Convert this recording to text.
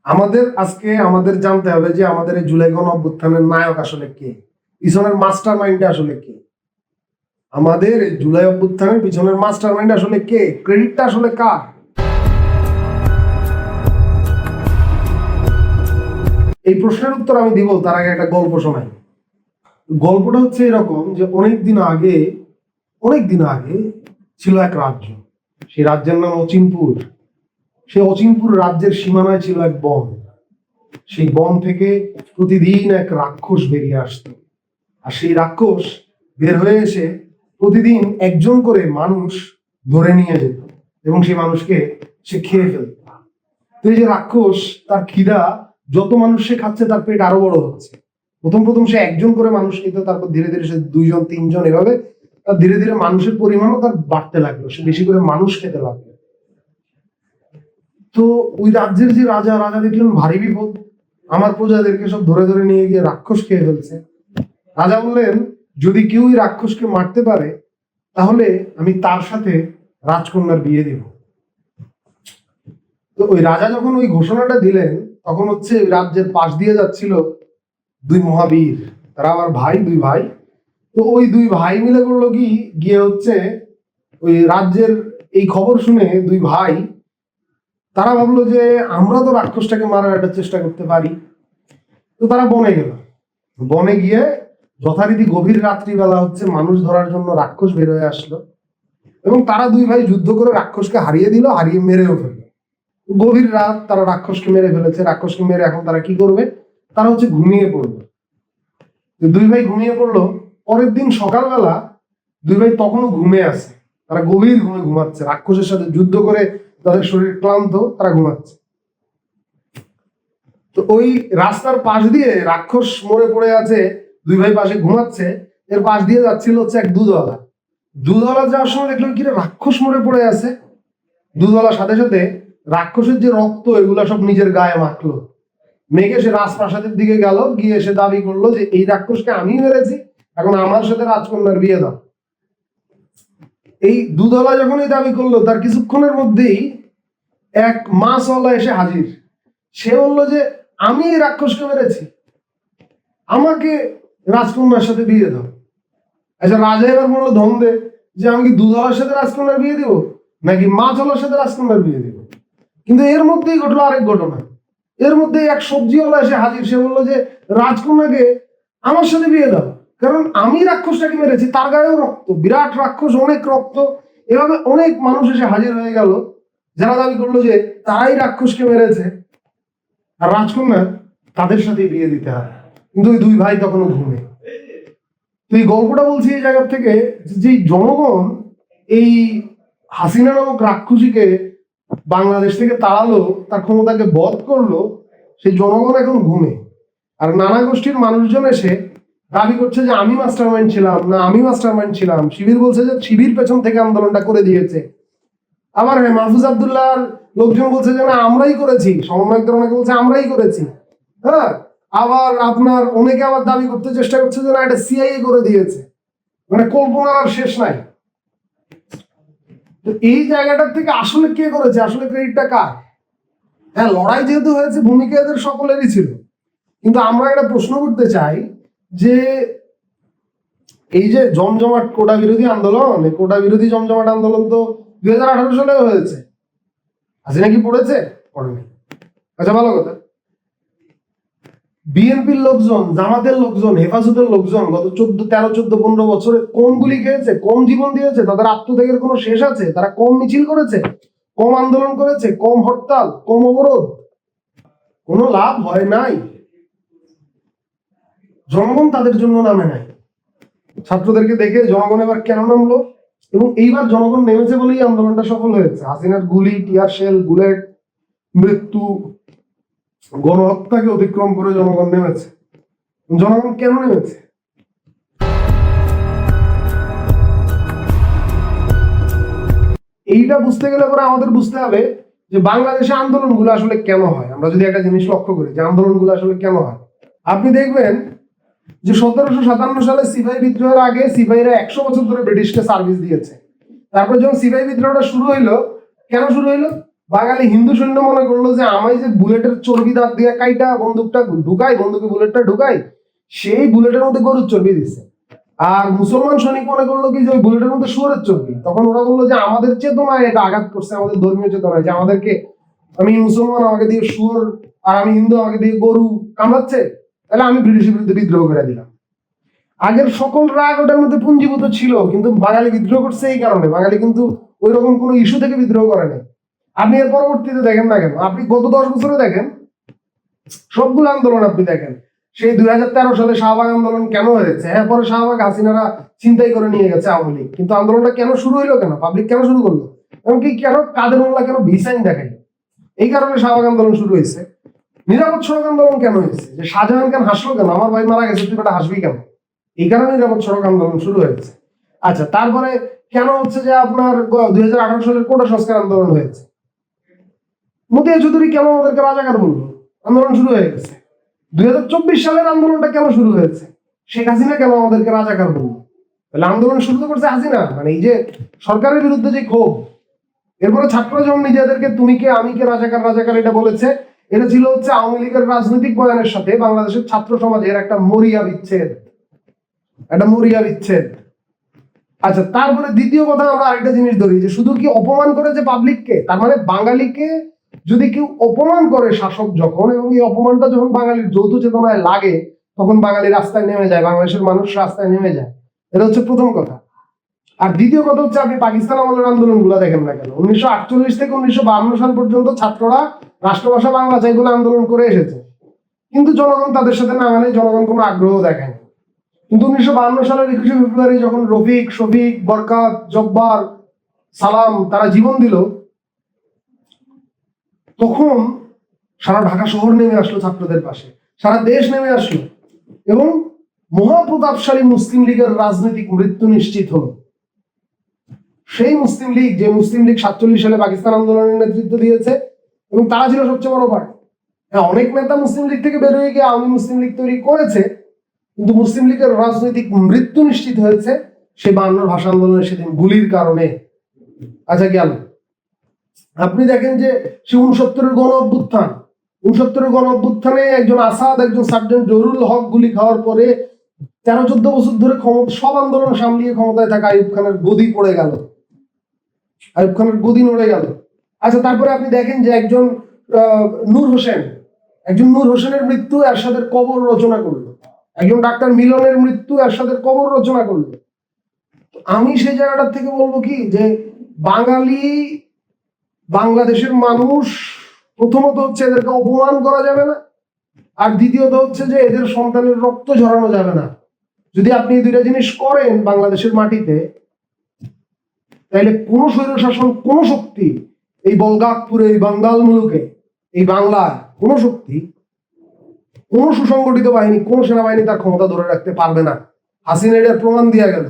আমাদের জানতে হবে যে আমাদের এই জুলাই গণ অভ্যুত্থানের নায়ক আসলে কে, পিছনের মাস্টার মাইন্ডটা আসলে কে। আমাদের এই জুলাই অভ্যুত্থানের পিছনের মাস্টার মাইন্ড আসলে কে, ক্রেডিটটা আসলে কার? এই প্রশ্নের উত্তর আমি দিব তার আগে একটা গল্প শোনাই। গল্পটা হচ্ছে এরকম যে অনেক দিন আগে ছিল এক রাজ্য। সেই রাজ্যের নাম অচিনপুর। সেই অচিনপুর রাজ্যের সীমানায় ছিল এক বন। সেই বন থেকে প্রতিদিন এক রাক্ষস বেরিয়ে আসতো। আর সেই রাক্ষস বের হয়ে এসে প্রতিদিন একজন করে মানুষ ধরে নিয়ে যেত এবং সেই মানুষকে সে খেয়ে ফেলত। তো এই যে রাক্ষস, তার খিদা, যত মানুষ সে খাচ্ছে তার পেট আরো বড় হচ্ছে। প্রথম সে একজন করে মানুষ নিত, তারপর ধীরে ধীরে সে 2 জন 3 জন, এভাবে তার ধীরে ধীরে মানুষের পরিমাণও তার বাড়তে লাগলো। সে বেশি করে মানুষ খেতে লাগলো। তো ওই রাজ্যের যে রাজা দেখলেন ভারী বিপদ, আমার প্রজাদেরকে সব ধরে ধরে নিয়ে গিয়ে রাক্ষস খেয়ে ফেলছে। রাজা বললেন, যদি কেউ ওই রাক্ষসকে মারতে পারে তাহলে আমি তার সাথে রাজকন্যার বিয়ে দিব। তো ওই রাজা যখন ওই ঘোষণাটা দিলেন, তখন হচ্ছে রাজ্যের পাশ দিয়ে যাচ্ছিল 2 মহাবীর, তারা আবার দুই ভাই। তো ওই 2 ভাই মিলে করলো কি, গিয়ে হচ্ছে ওই রাজ্যের এই খবর শুনে 2 ভাই তারা ভাবলো যে আমরা তো রাক্ষসটাকে মারার একটা চেষ্টা করতে পারি। তো তারা বনে গেল। বনে গিয়ে যথারীতি গভীর রাত্রিবেলা হচ্ছে মানুষ ধরার জন্য রাক্ষস বের হয়ে আসলো এবং তারা 2 ভাই যুদ্ধ করে রাক্ষসকে হারিয়ে দিল, হারিয়ে মেরেও ফেললো। গভীর রাত, তারা রাক্ষসকে মেরে ফেলেছে। রাক্ষসকে মেরে এখন তারা কি করবে, তারা হচ্ছে ঘুমিয়ে পড়বে। 2 ভাই ঘুমিয়ে পড়লো। পরের দিন সকালবেলা 2 ভাই তখনও ঘুমে আছে, তারা গভীর ঘুমে ঘুমাচ্ছে। রাক্ষসের সাথে যুদ্ধ করে তাদের শরীর ক্লান্ত, তারা ঘুমাচ্ছে। তো ওই রাস্তার পাশ দিয়ে রাক্ষস মরে পড়ে আছে, 2 ভাই পাশে ঘুমাচ্ছে। এর পাশ দিয়ে যাচ্ছিল হচ্ছে এক দুধওয়ালা যাওয়ার সময় দেখলো কি রাক্ষস মরে পড়ে আছে। দুধওয়ালার সাথে সাথে রাক্ষসের যে রক্ত, এগুলা সব নিজের গায়ে মাখলো। মেঘে সে রাজপ্রাসাদের দিকে গেল, গিয়ে সে দাবি করলো যে এই রাক্ষসকে আমি মেরেছি, এখন আমার সাথে রাজকন্যার বিয়ে দাও। এই দুধওয়ালা যখন এই দাবি করলো, তার কিছুক্ষণের মধ্যেই এক মাছওয়ালা এসে হাজির। সে বললো যে আমি এই রাক্ষসকে মেরেছি, আমাকে রাজকন্যার সাথে বিয়ে দাও। আচ্ছা, রাজা এবার বললো ধন্দে যে আমি কি দুধওয়ালার সাথে রাজকন্যার বিয়ে দিব নাকি মাছওয়ালার সাথে রাজকন্যার বিয়ে দিব। কিন্তু এর মধ্যেই ঘটলো আরেক ঘটনা। এর মধ্যে এক সবজিওয়ালা এসে হাজির। সে বললো যে রাজকন্যাকে আমার সাথে বিয়ে দাও, কারণ আমি রাক্ষসটাকে মেরেছি, তার গায়েও রক্ত, বিরাট রাক্ষস, অনেক রক্ত। এভাবে অনেক মানুষ এসে হাজির হয়ে গেল, যারা দাবি করলো যে তারাই রাক্ষসকে মেরেছে আর রাজকন্যা তাদের সাথে বিয়ে দিতে হয়। কিন্তু ওই 2 ভাই তখনও ঘুমে। তো এই গল্পটা বলছি এই জায়গা থেকে যে জনগণ এই হাসিনা নামক রাক্ষসীকে বাংলাদেশ থেকে তাড়ালো, তার ক্ষমতাকে বধ করলো, সেই জনগণ এখন ঘুমে। আর নানা গোষ্ঠীর মানুষজন এসে দাবি করছে যে আমি মাস্টারমাইন্ড ছিলাম, না আমি মাস্টারমাইন্ড ছিলাম। শিবির বলছে যে শিবির পেছন থেকে আন্দোলনটা করে দিয়েছে। আবার হ্যাঁ, মাহফুজ আব্দুল্লাহর লোকজন বলছে যে না আমরাই করেছি, সমন্বয়কদের অনেকে বলছে আমরাই করেছি। হ্যাঁ, আবার আপনার অনেকে আবার দাবি করতে চেষ্টা করছে যে না এটা সিআইএ করে দিয়েছে। মানে কল্পনার আর শেষ নাই। তো এই জায়গাটার থেকে আসলে কে করেছে, আসলে ক্রেডিটটা কার? হ্যাঁ, লড়াই যেহেতু হয়েছে, ভূমিকা এদের সকলেরই ছিল। কিন্তু আমরা একটা প্রশ্ন করতে চাই যে এই যে জমজমাট কোটা বিরোধী আন্দোলন, এই কোটা বিরোধী জমজমাট আন্দোলন তো 2018 সালে হয়েছে। হাসিনা কি পড়েছে? পড়েনি। আচ্ছা, ভালো কথা। বিএনপির লোকজন, জামাতের লোকজন, হেফাজতের লোকজন গত 13-14-15 বছরে কম গুলি খেয়েছে, কম জীবন দিয়েছে? তাদের আত্মত্যাগের কোনো শেষ আছে? তারা কম মিছিল করেছে, কম আন্দোলন করেছে, কম হরতাল, কম অবরোধ? কোনো লাভ হয় নাই। জনগণ তাদের জন্য নামে নাই। ছাত্রদেরকে দেখে জনগণ এবার কেন নামলো, এবং এইবার জনগণ নেমেছে বলেই আন্দোলনটা সফল হয়েছে। হাসিনার গুলি, টিয়ার শেল, বুলেট, মৃত্যু, গণহত্যাকে অতিক্রম করে জনগণ নেমেছে। জনগণ কেন নেমেছে? এইটা বুঝতে গেলে পরে আমাদের বুঝতে হবে যে বাংলাদেশে আন্দোলনগুলো আসলে কেন হয়। আমরা যদি একটা জিনিস লক্ষ্য করি যে আন্দোলনগুলো আসলে কেন হয়, আপনি দেখবেন যে 1757 সালে সিপাহী বিদ্রোহের আগে সিপাহীরা 100 বছর ধরে ব্রিটিশকে সার্ভিস দিয়েছে। তারপর যখন সিপাহী বিদ্রোহটা শুরু হইলো, কেন শুরু হইলো? বাঙালি হিন্দু সৈন্য মনে করলো যে আমি যে বুলেটের চর্বি দাঁত দিয়ে কাইটা বন্দুকটা ঢুকাই, বন্দুকে বুলেটটা ঢুকাই, সেই বুলেটের মধ্যে গরুর চর্বি দিচ্ছে। আর মুসলমান সৈনিক মনে করলো কি যে ওই বুলেটের মধ্যে শুয়োরের চর্বি। তখন ওরা বললো যে আমাদের চেতনায় এটা আঘাত করছে, আমাদের ধর্মীয় চেতনায়, যে আমাদেরকে, আমি মুসলমান আমাকে দিয়ে শুয়োর, আর আমি হিন্দু আমাকে দিয়ে গরু কামড়াচ্ছে, তাহলে আমি ব্রিটিশের বিরুদ্ধে বিদ্রোহ করে দিলাম। আগের সকল রাগ ওটার মধ্যে পুঞ্জীভূত ছিল, কিন্তু বাঙালি বিদ্রোহ করছে এই কারণে। বাঙালি কিন্তু ওই রকম কোনো ইস্যু থেকে বিদ্রোহ করে নাই। আপনি এর পরবর্তীতে দেখেন না কেন, আপনি গত 10 বছরে দেখেন, সবগুলো আন্দোলন আপনি দেখেন, সেই 2013 সালে শাহবাগ আন্দোলন কেন হয়েছে? হ্যাঁ, পরে শাহবাগ হাসিনারা চিন্তাই করে নিয়ে গেছে আওয়ামী লীগ, কিন্তু আন্দোলনটা কেন শুরু হইলো, কেন পাবলিক কেন শুরু করলো, এমনকি কেন কাদের মোল্লা কেন ভিসাইন দেখাইলো? এই কারণে শাহবাগ আন্দোলন শুরু হয়েছে। নিরাপদ সড়ক আন্দোলন কেন হয়েছে? যে শাহজাহান খান হাসলো কেন, আমার ভাই মারা গেছে তুই বেটা হাসবি কেন? এই কারণে নিরাপদ সড়ক আন্দোলন শুরু হয়েছে। আচ্ছা, তারপরে কেন হচ্ছে যে আপনার 2018 সালের কোটা সংস্কার আন্দোলন হয়েছে? মতিয়া চৌধুরী কেন আমাদেরকে রাজাকার বললো? আন্দোলন শুরু হয়ে গেছে। 2024 সালের আন্দোলনটা কেন শুরু হয়েছে? শেখ হাসিনা কেন আমাদেরকে রাজাকার বললো? তাহলে আন্দোলন শুরু তো করছে হাসিনা। মানে এই যে সরকারের বিরুদ্ধে যে ক্ষোভ, এরপরে ছাত্ররা যখন নিজেদেরকে তুমি কে আমি কে রাজাকার রাজাকার এটা বলেছে, এটা ছিল হচ্ছে আওয়ামী লীগের রাজনৈতিক বয়ানের সাথে বাংলাদেশের ছাত্র সমাজের একটা মরিয়া বিচ্ছেদ, একটা মরিয়া বিচ্ছেদ। আচ্ছা, তারপরে দ্বিতীয় কথা আমরা আরেকটা জিনিস ধরি, যে শুধু কি অপমান করে যে পাবলিককে, তার মানে বাঙালিকে যদি কেউ অপমান করে শাসক যখন, এবং এই অপমানটা যখন বাঙালির যৌথ চেতনায় লাগে, তখন বাঙালি রাস্তায় নেমে যায়, বাংলাদেশের মানুষ রাস্তায় নেমে যায়। এটা হচ্ছে প্রথম কথা। আর দ্বিতীয় কথা হচ্ছে, আপনি পাকিস্তান আমলের আন্দোলন গুলা দেখেন না কেন, 1948 থেকে 1952 সাল পর্যন্ত ছাত্ররা রাষ্ট্রভাষা বাংলা চাই বলে আন্দোলন করে এসেছে, কিন্তু জনগণ তাদের সাথে না, মানে জনগণ কোনো আগ্রহ দেখায়নি। কিন্তু 1952 সালের 21শে ফেব্রুয়ারি যখন রফিক, শফিক, বরকাত, জব্বার, সালাম তারা জীবন দিল, তখন সারা ঢাকা শহর নেমে আসলো ছাত্রদের পাশে, সারা দেশ নেমে আসলো, এবং মহাপ্রতাপশালী মুসলিম লীগের রাজনৈতিক মৃত্যু নিশ্চিত হলো। সেই মুসলিম লীগ, যে মুসলিম লীগ 47 সালে পাকিস্তান আন্দোলনের নেতৃত্ব দিয়েছে, এবং তারা ছিল সবচেয়ে বড় পার্টি। হ্যাঁ, অনেক নেতা মুসলিম লীগ থেকে বের হয়ে গিয়ে আওয়ামী মুসলিম লীগ তৈরি করেছে, কিন্তু মুসলিম লীগের রাজনৈতিক মৃত্যু নিশ্চিত হয়েছে সেই 52 ভাষা আন্দোলনের সেদিন গুলির কারণে। আচ্ছা, গেল। আপনি দেখেন যে সে 69-এর গণ অভ্যুত্থান, 69-এর গণ অভ্যুত্থানে একজন আসাদ, একজন সার্জেন্ট জহুরুল হক গুলি খাওয়ার পরে 13-14 বছর ধরে সব আন্দোলন সামলিয়ে ক্ষমতায় থাকা আইয়ুব খানের গদি পড়ে গেল, আইয়ুব খানের গদি নড়ে গেল। আচ্ছা, তারপরে আপনি দেখেন যে একজন নূর হোসেন, একজন নূর হোসেনের মৃত্যু এরশাদের কবর রচনা করলো, একজন ডাক্তার মিলনের মৃত্যু এরশাদের কবর রচনা করলো। আমি সেই জায়গাটার থেকে বলবো কি, যে বাঙালি, বাংলাদেশের মানুষ, প্রথমত হচ্ছে এদেরকে অপমান করা যাবে না, আর দ্বিতীয়ত হচ্ছে যে এদের সন্তানের রক্ত ঝরানো যাবে না। যদি আপনি এই দুইটা জিনিস করেন বাংলাদেশের মাটিতে, তাহলে কোন স্বৈরশাসন, কোন শক্তি এই বঙ্গাপুরে, এই বাঙ্গাল মুলুকে, এই বাংলায় কোন শক্তি, কোন সুসংগঠিত বাহিনী, কোন সেনাবাহিনী তার ক্ষমতা ধরে রাখতে পারবে না। হাসিনা এটার প্রমাণ দিয়ে গেল।